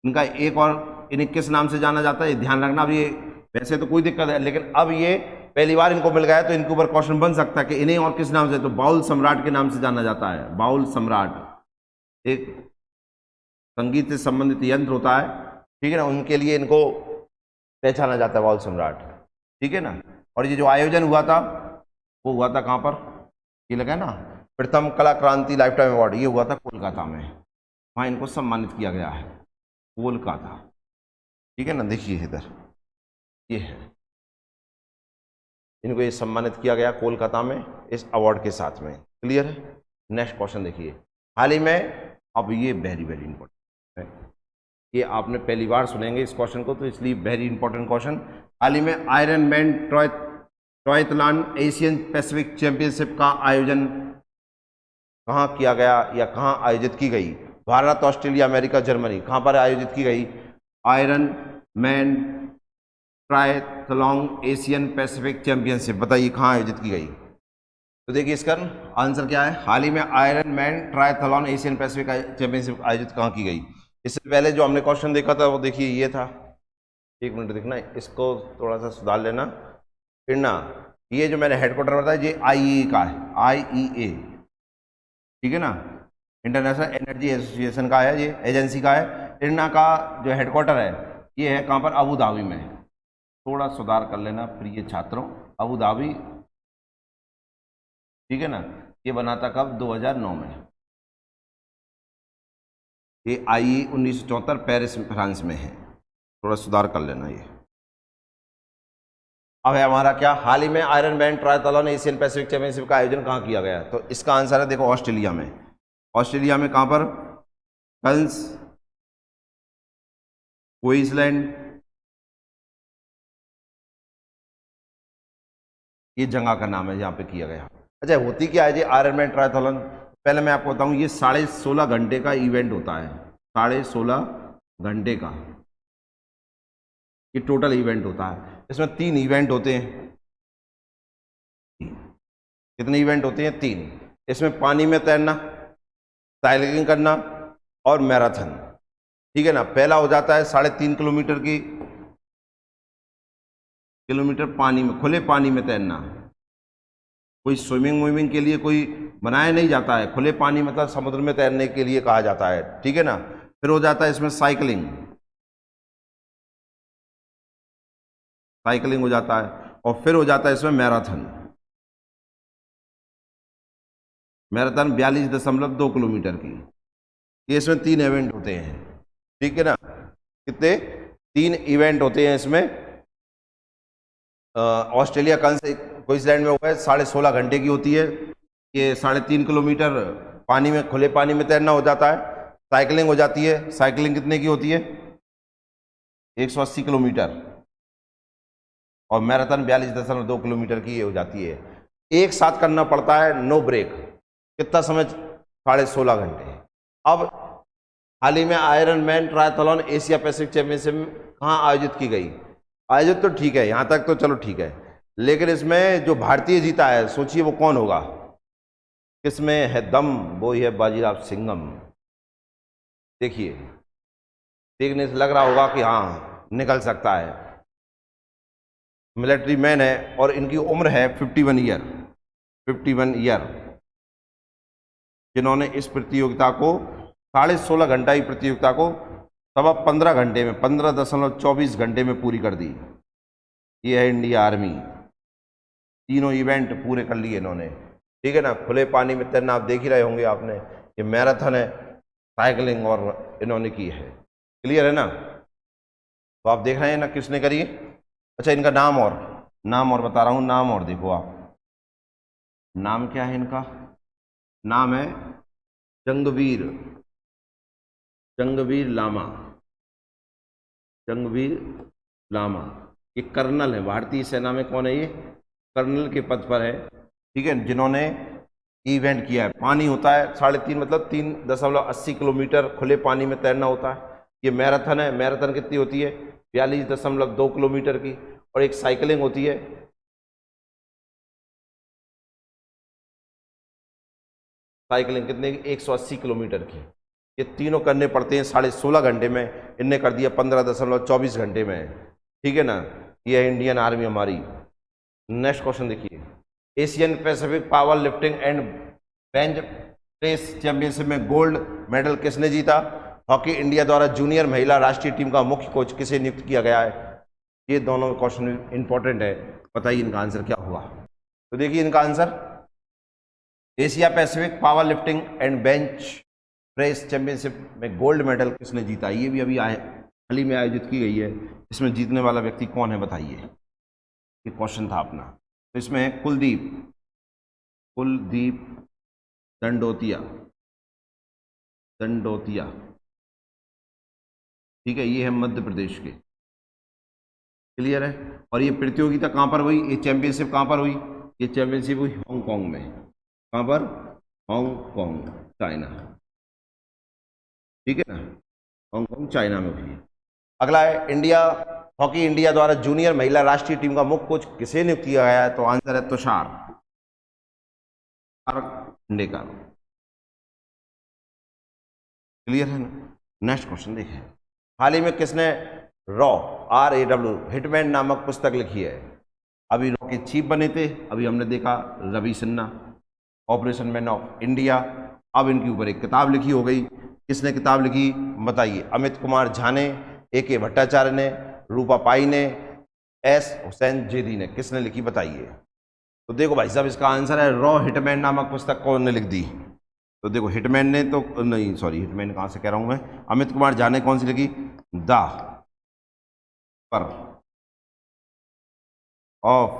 इनका एक और, इन्हें किस नाम से जाना जाता है, ध्यान रखना। अब ये वैसे तो कोई दिक्कत है, लेकिन अब ये पहली बार इनको मिल गया है तो इनके ऊपर क्वेश्चन बन सकता है कि इन्हें और किस नाम से, तो बाउल सम्राट के नाम से जाना जाता है। बाउल सम्राट एक संगीत से संबंधित यंत्र होता है, ठीक है ना, उनके लिए इनको पहचाना जाता है बाउल सम्राट, ठीक है ना। और ये जो आयोजन हुआ था वो हुआ था कहाँ पर, ये लगा ना, प्रथम कला क्रांति लाइफ टाइम अवार्ड, ये हुआ था कोलकाता में, वहाँ इनको सम्मानित किया गया है, कोलकाता, ठीक है ना। देखिए इधर ये है, इनको ये सम्मानित किया गया कोलकाता में इस अवार्ड के साथ में, क्लियर है। नेक्स्ट क्वेश्चन देखिए, हाल ही में, अब ये वेरी वेरी इंपॉर्टेंट है, ये आपने पहली बार सुनेंगे इस क्वेश्चन को, तो इसलिए वेरी इंपॉर्टेंट क्वेश्चन। हाल ही में iron man triathlon Asian Pacific championship का आयोजन कहाँ किया गया या कहाँ आयोजित की गई, भारत, ऑस्ट्रेलिया, अमेरिका, जर्मनी, कहाँ पर आयोजित की गई, iron man triathlon Asian Pacific championship, बताइए कहाँ आयोजित की गई। तो देखिए इसका आंसर क्या है, हाल ही में iron man triathlon Asian Pacific championship आयोजित कहाँ की गई। इससे पहले जो हमने क्वेश्चन देखा था वो देखिए ये था, एक मिनट देखना, इसको थोड़ा सा सुधार लेना फिर ना। ये जो मैंने हेडक्वार्टर बताया ये IEA का है, IEA, ठीक है ना, इंटरनेशनल एनर्जी एसोसिएशन का है, ये एजेंसी का है। इरना का जो हेडक्वार्टर है ये है कहाँ पर, अबू धाबी में, थोड़ा सुधार कर लेना प्रिय छात्रों, अबू धाबी, ठीक है ना। ये बना था कब, 2009 में। ये IEA 1974 पेरिस फ्रांस में है, थोड़ा सुधार कर लेना ये। अब है हमारा क्या, हाल ही में iron man triathlon Asian Pacific championship का आयोजन कहाँ किया गया, तो इसका आंसर है देखो ऑस्ट्रेलिया में। ऑस्ट्रेलिया में कहाँ पर, कल्स क्वींसलैंड, ये जगह का नाम है जहाँ पे किया गया। अच्छा होती क्या है जी आयरन मैन ट्रायथलॉन, पहले मैं आपको बताऊँ, ये 16.5 घंटे का इवेंट होता है, 16.5 घंटे का ये टोटल इवेंट होता है। इसमें 3 इवेंट होते हैं, कितने इवेंट होते हैं? 3। इसमें पानी में तैरना, साइकिलिंग करना और मैराथन। ठीक है ना। पहला हो जाता है 3.5 किलोमीटर पानी में, खुले पानी में तैरना। कोई स्विमिंग विमिंग के लिए कोई बनाया नहीं जाता है, खुले पानी मतलब समुद्र में तैरने के लिए कहा जाता है। ठीक है ना। फिर हो जाता है इसमें साइकिलिंग, साइकिलिंग हो जाता है। और फिर हो जाता है इसमें मैराथन। मैराथन 42.2 किलोमीटर की। ये इसमें 3 इवेंट होते हैं। ठीक है ना। कितने? 3 इवेंट होते हैं इसमें। ऑस्ट्रेलिया क्वींसलैंड में हुआ है, 16.5 घंटे की होती है। ये 3.5 किलोमीटर पानी में, खुले पानी में तैरना हो जाता है। साइकिलिंग हो जाती है। साइकिलिंग कितने की होती है? 180 किलोमीटर। और मैराथन 42.2 किलोमीटर की ये हो जाती है। एक साथ करना पड़ता है, नो ब्रेक। कितना समय? 16.5 घंटे। अब हाल ही में iron man triathlon Asia Pacific championship कहाँ आयोजित की गई? आयोजित तो ठीक है, यहां तक तो चलो ठीक है, लेकिन इसमें जो भारतीय जीता है, सोचिए वो कौन होगा? किसमें है दम? वो ही है बाजीराव सिंघम। देखिए, देखने से लग रहा होगा कि हाँ निकल सकता है। मिलिट्री मैन है और इनकी उम्र है 51 ईयर। 51 ईयर, जिन्होंने इस प्रतियोगिता को 16.5 घंटा की प्रतियोगिता को 15 घंटे में, 15.24 घंटे में पूरी कर दी। ये है इंडिया आर्मी। तीनों इवेंट पूरे कर लिए इन्होंने। ठीक है ना। खुले पानी में तैरना आप देख ही रहे होंगे आपने। ये मैराथन है, साइकिलिंग और इन्होंने की है। क्लियर है ना। तो आप देख रहे हैं ना किसने करी। अच्छा, इनका नाम और बता रहा हूं। नाम और देखो आप, नाम क्या है इनका? नाम है जंगवीर, जंगवीर लामा। जंगवीर लामा ये कर्नल है भारतीय सेना में। कौन है ये? कर्नल के पद पर है। ठीक है। जिन्होंने इवेंट किया है। पानी होता है 3.5 मतलब 3.80 किलोमीटर खुले पानी में तैरना होता है। ये मैराथन है। मैराथन कितनी होती है? 42.2 किलोमीटर की। और एक साइकिलिंग होती है, साइकिलिंग कितने की? 180 किलोमीटर की। ये तीनों करने पड़ते हैं 16.5 घंटे में। इनने कर दिया 15.24 घंटे में। ठीक है ना। ये है इंडियन आर्मी हमारी। नेक्स्ट क्वेश्चन देखिए। Asian Pacific power lifting and bench press championship में गोल्ड मेडल किसने जीता? हॉकी इंडिया द्वारा जूनियर महिला राष्ट्रीय टीम का मुख्य कोच किसे नियुक्त किया गया है? ये दोनों क्वेश्चन इंपॉर्टेंट है। बताइए इनका आंसर क्या हुआ। तो देखिए इनका answer, Asia Pacific power lifting and bench press championship में गोल्ड मेडल किसने जीता? ये भी अभी हाल ही में आयोजित की गई है। इसमें जीतने वाला व्यक्ति कौन है बताइए। ये क्वेश्चन था अपना। तो इसमें है कुलदीप दंडोतिया। दंडोतिया। ठीक है। ये है मध्य प्रदेश के। क्लियर है। और ये प्रतियोगिता कहां पर हुई? ये चैंपियनशिप कहां पर हुई? ये चैंपियनशिप हुई हांगकांग में। कहां पर? Hong Kong, China. ठीक है ना। हांगकांग चाइना में हुई है। अगला है इंडिया, हॉकी इंडिया द्वारा जूनियर महिला राष्ट्रीय टीम का मुख्य कोच किसे नियुक्त किया गया है? तो आंसर है तुषार खांडेकर। क्लियर है ना। नेक्स्ट क्वेश्चन देखें। हाल ही में किसने RAW हिटमैन नामक पुस्तक लिखी है? अभी रॉ के चीफ बने थे, अभी हमने देखा Ravi Sinha, operation man of India. अब इनके ऊपर एक किताब लिखी हो गई। किसने किताब लिखी बताइए? अमित कुमार झा ने, AK भट्टाचार्य ने, रूपा पाई ने, S हुसैन जेदी ने। किसने लिखी बताइए। तो देखो भाई साहब, इसका आंसर है रॉ हिटमैन नामक पुस्तक कौन ने लिख दी? तो देखो हिटमैन ने तो नहीं, सॉरी, हिटमैन कहाँ से कह रहा हूँ मैं, अमित कुमार झा ने कौन सी लिखी? द पर ऑफ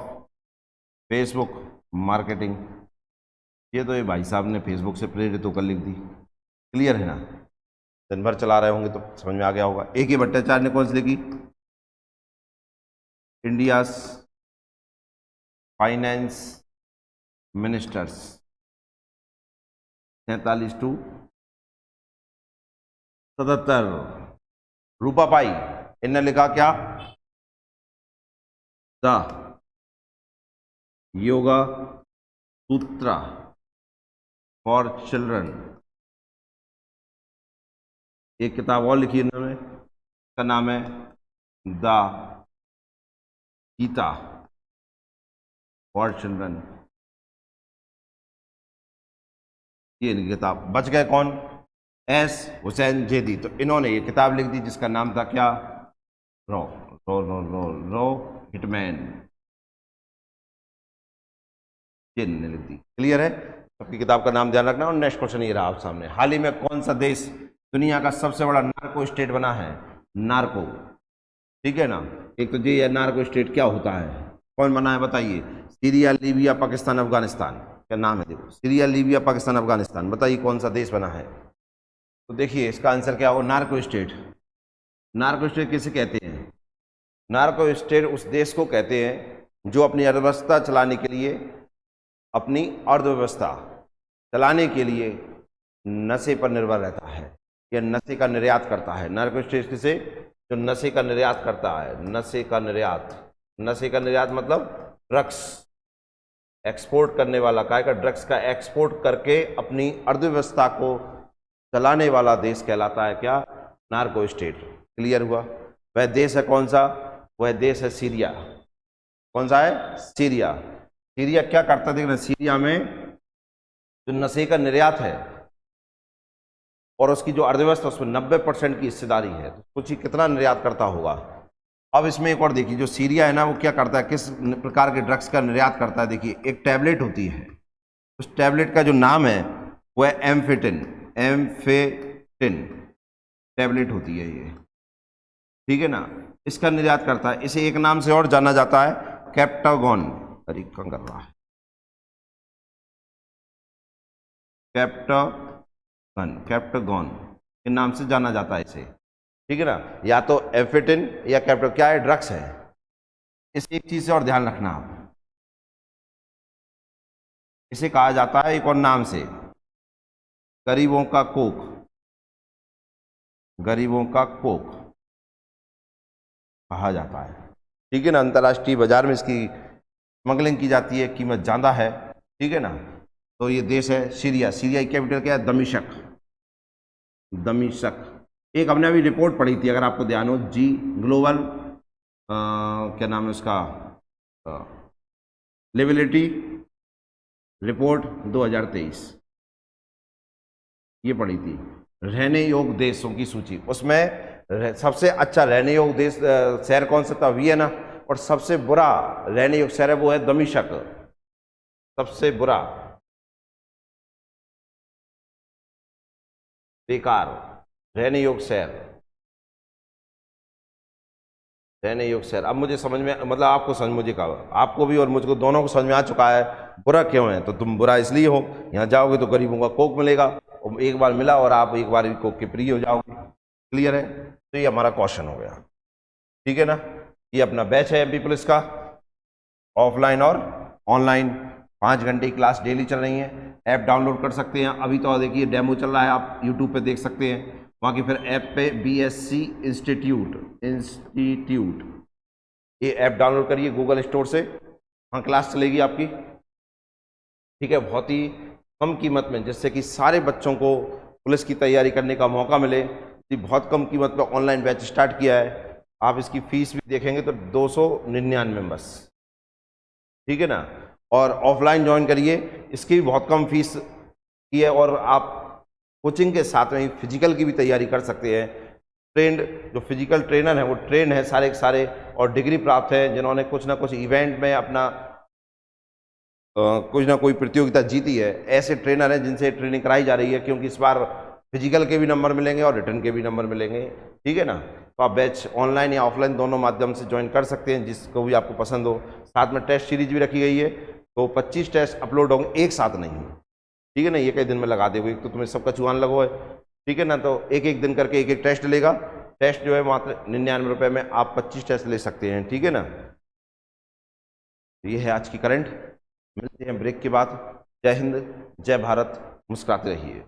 फेसबुक मार्केटिंग। ये तो ये भाई साहब ने फेसबुक से प्रेरित होकर लिख दी। क्लियर है ना। दिन भर चला रहे होंगे तो समझ में आ गया होगा। AK भट्टाचार्य ने कौन सी लिखी? India's finance ministers 47 to 77। रूपा पाई, इनने लिखा क्या? The yoga Sutra for children, एक किताब और लिखी इन्होंने, इसका नाम है द गीता फॉर चिल्ड्रन। ये इनकी किताब। बच गए कौन? एस हुसैन जेदी। तो इन्होंने ये किताब लिख दी जिसका नाम था क्या? रो रो रो रो रो हिटमैन, ये इन्होंने लिख दी। क्लियर है? आपकी किताब का नाम ध्यान रखना। और नेक्स्ट क्वेश्चन ये रहा आप सामने, हाल ही में कौन सा देश दुनिया का सबसे बड़ा नार्को स्टेट बना है? नार्को, ठीक है ना। एक तो ये नार्को स्टेट क्या होता है, कौन बना है बताइए? Syria, Libya, Pakistan, Afghanistan. क्या नाम है? देखो, सीरिया, लीबिया, पाकिस्तान, अफगानिस्तान। बताइए कौन सा देश बना है? तो देखिए इसका आंसर क्या हो? Narco state. नार्को स्टेट किसे कहते हैं? नार्को स्टेट उस देश को कहते हैं जो अपनी अर्थव्यवस्था चलाने के लिए, अपनी अर्थव्यवस्था चलाने के लिए नशे पर निर्भर रहता है, या नशे का निर्यात करता है। नार्को स्टेट किसे? जो नशे का निर्यात करता है। नशे का निर्यात, नशे का निर्यात मतलब ड्रग्स एक्सपोर्ट करने वाला, काय का ड्रग्स का एक्सपोर्ट करके अपनी अर्थव्यवस्था को चलाने वाला देश कहलाता है क्या? Narco state. क्लियर हुआ? वह देश है कौन सा? वह देश है सीरिया। कौन सा है? सीरिया। सीरिया क्या करता है? देखना, सीरिया में जो नशे का निर्यात है और उसकी जो अर्थव्यवस्था उसमें 90% की हिस्सेदारी है, तो सोचिए कितना निर्यात करता होगा। अब इसमें एक और देखिए, जो सीरिया है ना, वो क्या करता है, किस प्रकार के ड्रग्स का निर्यात करता है? देखिए, एक टैबलेट होती है, उस टैबलेट का जो नाम है वो है एम्फेटिन। एम्फेटिन टैबलेट होती है ये, ठीक है ना। इसका निर्यात करता है। इसे एक नाम से और जाना जाता है, कैप्टागोन। अरे कौन कर रहा है? कैप्टागोन के नाम से जाना जाता है इसे, ठीक है ना। या तो एम्फेटिन या कैप्टा, क्या है? ड्रग्स है। इस एक चीज से और ध्यान रखना आप, इसे कहा जाता है एक और नाम से, गरीबों का कोक। गरीबों का कोक कहा जाता है, ठीक है ना। अंतर्राष्ट्रीय बाजार में इसकी स्मगलिंग की जाती है, कीमत ज़्यादा है, ठीक है ना। तो ये देश है सीरिया। सीरिया की कैपिटल क्या है? दमिश्क। दमिश्क। एक हमने अभी रिपोर्ट पढ़ी थी, अगर आपको ध्यान हो, जी ग्लोबल क्या नाम है उसका, लिविलिटी रिपोर्ट 2023, ये पढ़ी थी, रहने योग्य देशों की सूची। उसमें सबसे अच्छा रहने योग्य देश शहर कौन सा था? वियना। और सबसे बुरा रहने योग्य शहर है वो है दमिश्क। सबसे बुरा, बेकार रहने योग्य शहर, रहने योग्य शहर। अब मुझे समझ में, मतलब आपको समझ, मुझे कहा आपको भी और मुझको दोनों को समझ में आ चुका है बुरा क्यों है। तो तुम बुरा इसलिए हो, यहाँ जाओगे तो गरीबों का कोक मिलेगा, और एक बार मिला और आप एक बार कोक के प्रिय हो जाओगे। क्लियर है? तो ये हमारा क्वेश्चन हो गया, ठीक है ना। ये अपना बैच है एमपी पुलिस का, ऑफलाइन और ऑनलाइन 5 घंटे की क्लास डेली चल रही है। ऐप डाउनलोड कर सकते हैं, अभी तो देखिए डेमो चल रहा है, आप यूट्यूब पे देख सकते हैं। वहाँ की फिर ऐप पे बीएससी इंस्टीट्यूट ये ऐप डाउनलोड करिए गूगल स्टोर से, वहाँ क्लास चलेगी आपकी, ठीक है। बहुत ही कम कीमत में, जिससे कि सारे बच्चों को पुलिस की तैयारी करने का मौका मिले। बहुत कम कीमत पे ऑनलाइन बैच स्टार्ट किया है। आप इसकी फीस भी देखेंगे तो 299 बस, ठीक है ना। और ऑफलाइन ज्वाइन करिए, इसकी भी बहुत कम फीस की है, और आप कोचिंग के साथ में फिजिकल की भी तैयारी कर सकते हैं। ट्रेंड जो फिजिकल ट्रेनर हैं वो ट्रेन है सारे के सारे, और डिग्री प्राप्त है, जिन्होंने कुछ ना कुछ इवेंट में अपना कुछ ना कोई प्रतियोगिता जीती है। ऐसे ट्रेनर हैं जिनसे ट्रेनिंग कराई जा रही है, क्योंकि इस बार फिजिकल के भी नंबर मिलेंगे और रिटर्न के भी नंबर मिलेंगे, ठीक है ना। तो आप बैच ऑनलाइन या ऑफलाइन दोनों माध्यम से ज्वाइन कर सकते हैं, जिसको भी आपको पसंद हो। साथ में टेस्ट सीरीज भी रखी गई है, तो 25 टेस्ट अपलोड होंगे, एक साथ नहीं, ठीक है ना। ये कई दिन में लगा देगा, एक तो तुम्हें सबका चुहान लगो है, ठीक है ना। तो एक एक दिन करके एक एक टेस्ट लेगा। टेस्ट जो है मात्र 99 रुपये में आप 25 टेस्ट ले सकते हैं, ठीक है ना। ये है आज की करंट। मिलते हैं ब्रेक के बाद। जय हिंद, जय भारत, मुस्कुराते रहिए।